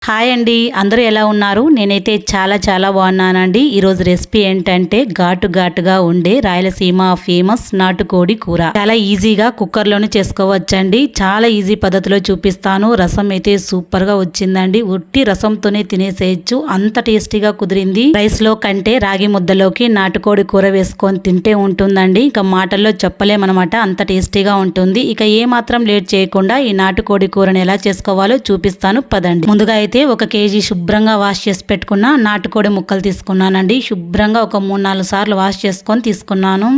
Hi అండి, అందరూ ఎలా ఉన్నారు? నేనైతే చాలా బాగున్నానండి. ఈరోజు రెసిపీ ఏంటంటే ఘాటుగా ఉండే రాయలసీమ ఫేమస్ నాటుకోడి కూర. చాలా ఈజీగా కుక్కర్లోనే చేసుకోవచ్చండి. చాలా ఈజీ పద్ధతిలో చూపిస్తాను. రసం అయితే సూపర్గా వచ్చిందండి. ఉట్టి రసంతోనే తినేసేయచ్చు, అంత టేస్టీగా కుదిరింది. రైస్లో కంటే రాగి ముద్దలోకి నాటుకోడి కూర వేసుకొని తింటే ఉంటుందండి. ఇక మాటల్లో చెప్పలేమన్నమాట, అంత టేస్టీగా ఉంటుంది. ఇక ఏ మాత్రం లేట్ చేయకుండా ఈ నాటుకోడి కూరని ఎలా చేసుకోవాలో చూపిస్తాను పదండి. ముందుగా అయితే 1 కేజీ శుభ్రంగా వాష్ చేసి పెట్టుకున్న నాటుకోడి ముక్కలు తీసుకున్నానండి. శుభ్రంగా ఒక 3-4 సార్లు వాష్ చేసుకొని తీసుకున్నాను.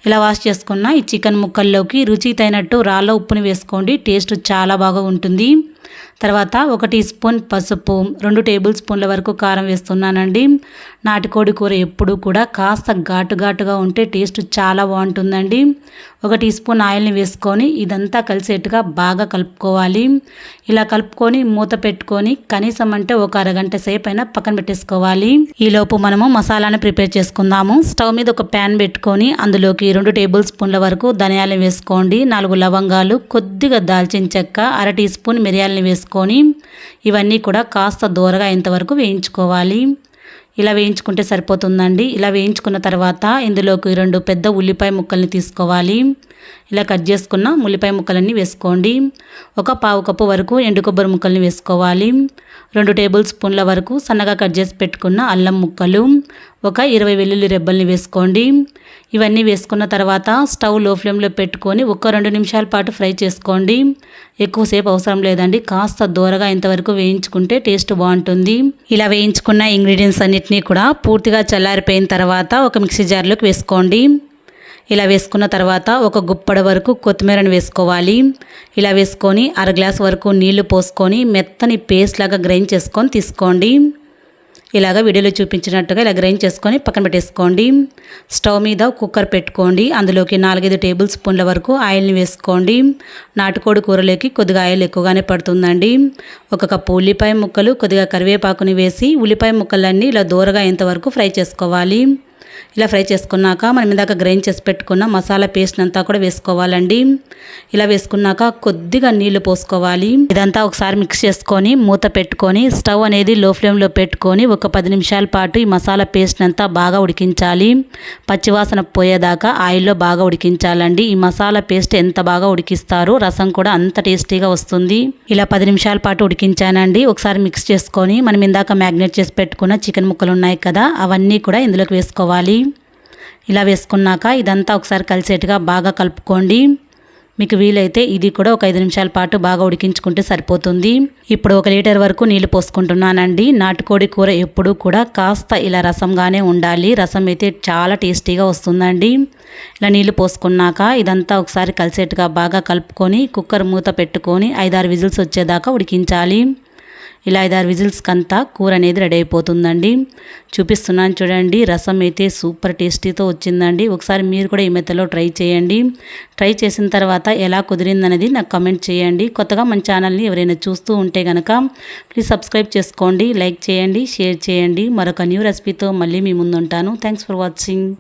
ఇలా వాష్ చేసుకున్న ఈ చికెన్ ముక్కల్లోకి రుచి తగినట్టు రాళ్ళ ఉప్పుని వేసుకోండి, టేస్ట్ చాలా బాగా ఉంటుంది. తర్వాత 1 టీ స్పూన్ పసుపు, 2 టేబుల్ స్పూన్ల వరకు కారం వేస్తున్నానండి. నాటుకోడి కూర ఎప్పుడు కూడా కాస్త ఘాటుగా ఉంటే టేస్ట్ చాలా బాగుంటుందండి. 1 టీ స్పూన్ ఆయిల్ని వేసుకొని ఇదంతా కలిసేట్టుగా బాగా కలుపుకోవాలి. ఇలా కలుపుకొని మూత పెట్టుకొని కనీసం అంటే ఒక అరగంట సేపు అయినా పక్కన పెట్టేసుకోవాలి. ఈలోపు మనము మసాలాను ప్రిపేర్ చేసుకుందాము. స్టవ్ మీద ఒక ప్యాన్ పెట్టుకొని అందులోకి 2 టేబుల్ స్పూన్ల వరకు ధనియాలు వేసుకోండి, 4 లవంగాలు, కొద్దిగా దాల్చిన చెక్క, 1 టీ స్పూన్ మిరియాలని వేసుకొని ఇవన్నీ కూడా కాస్త దూరగా ఇంతవరకు వేయించుకోవాలి. ఇలా వేయించుకుంటే సరిపోతుందండి. ఇలా వేయించుకున్న తర్వాత ఇందులోకి 2 పెద్ద ఉల్లిపాయ ముక్కల్ని తీసుకోవాలి. ఇలా కట్ చేసుకున్న ఉల్లిపాయ ముక్కలన్నీ వేసుకోండి. 1 పావు కప్పు వరకు ఎండు కొబ్బరి ముక్కల్ని వేసుకోవాలి. 2 టేబుల్ స్పూన్ల వరకు సన్నగా కట్ చేసి పెట్టుకున్న అల్లం ముక్కలు, 20 వెల్లుల్లి రెబ్బల్ని వేసుకోండి. ఇవన్నీ వేసుకున్న తర్వాత స్టవ్ లో ఫ్లేమ్లో పెట్టుకొని 2 నిమిషాల పాటు ఫ్రై చేసుకోండి. ఎక్కువసేపు అవసరం లేదండి, కాస్త దూరగా ఇంతవరకు వేయించుకుంటే టేస్ట్ బాగుంటుంది. ఇలా వేయించుకున్న ఇంగ్రీడియంట్స్ అన్నిటినీ కూడా పూర్తిగా చల్లారిపోయిన తర్వాత ఒక మిక్సీ జార్లోకి వేసుకోండి. ఇలా వేసుకున్న తర్వాత 1 గుప్పడ వరకు కొత్తిమీరని వేసుకోవాలి. ఇలా వేసుకొని 1/2 గ్లాస్ వరకు నీళ్లు పోసుకొని మెత్తని పేస్ట్ లాగా గ్రైండ్ చేసుకొని తీసుకోండి. ఇలాగ వీడియోలో చూపించినట్టుగా ఇలా గ్రైండ్ చేసుకొని పక్కన పెట్టేసుకోండి. స్టవ్ మీద కుక్కర్ పెట్టుకోండి. అందులోకి 4-5 టేబుల్ స్పూన్ల వరకు ఆయిల్ని వేసుకోండి. నాటుకోడి కూరలోకి కొద్దిగా ఆయిల్ ఎక్కువగానే పడుతుందండి. 1 కప్పు ఉల్లిపాయ ముక్కలు, కొద్దిగా కరివేపాకుని వేసి ఉల్లిపాయ ముక్కలన్నీ ఇలా దూరగా ఇంతవరకు ఫ్రై చేసుకోవాలి. ఇలా ఫ్రై చేసుకున్నాక మనం ఇందాక గ్రైండ్ చేసి పెట్టుకున్న మసాలా పేస్ట్ అంతా కూడా వేసుకోవాలండి. ఇలా వేసుకున్నాక కొద్దిగా నీళ్లు పోసుకోవాలి. ఇదంతా ఒకసారి మిక్స్ చేసుకొని మూత పెట్టుకొని స్టవ్ అనేది లో ఫ్లేమ్లో పెట్టుకొని ఒక 10 నిమిషాల పాటు ఈ మసాలా పేస్ట్ అంతా బాగా ఉడికించాలి. పచ్చివాసన పోయేదాకా ఆయిల్లో బాగా ఉడికించాలండి. ఈ మసాలా పేస్ట్ ఎంత బాగా ఉడికిస్తారో రసం కూడా అంత టేస్టీగా వస్తుంది. ఇలా 10 నిమిషాల పాటు ఉడికించానండి. ఒకసారి మిక్స్ చేసుకొని మనం ఇందాక మ్యాగ్నేట్ చేసి పెట్టుకున్న చికెన్ ముక్కలు ఉన్నాయి కదా, అవన్నీ కూడా ఇందులోకి వేసుకోవాలి. ఇలా వేసుకున్నాక ఇదంతా ఒకసారి కలిసేట్టుగా బాగా కలుపుకోండి. మీకు వీలైతే ఇది కూడా ఒక 5 నిమిషాల పాటు బాగా ఉడికించుకుంటే సరిపోతుంది. ఇప్పుడు 1 లీటర్ వరకు నీళ్లు పోసుకుంటున్నానండి. నాటుకోడి కూర ఎప్పుడూ కూడా కాస్త ఇలా రసంగానే ఉండాలి. రసం అయితే చాలా టేస్టీగా వస్తుందండి. ఇలా నీళ్లు పోసుకున్నాక ఇదంతా ఒకసారి కలిసేట్టుగా బాగా కలుపుకొని కుక్కర్ మూత పెట్టుకొని 5-6 విజిల్స్ వచ్చేదాకా ఉడికించాలి. ఇలా 5-6 విజిల్స్కి అంతా కూర అనేది రెడీ అయిపోతుందండి. చూపిస్తున్నాను చూడండి, రసం అయితే సూపర్ టేస్టీతో వచ్చిందండి. ఒకసారి మీరు కూడా ఈ మెథడ్లో ట్రై చేయండి. ట్రై చేసిన తర్వాత ఎలా కుదిరిందనేది నాకు కమెంట్ చేయండి. కొత్తగా మన ఛానల్ని ఎవరైనా చూస్తూ ఉంటే కనుక ప్లీజ్ సబ్స్క్రైబ్ చేసుకోండి, లైక్ చేయండి, షేర్ చేయండి. మరొక న్యూ రెసిపీతో మళ్ళీ మీ ముందు ఉంటాను. Thanks for watching.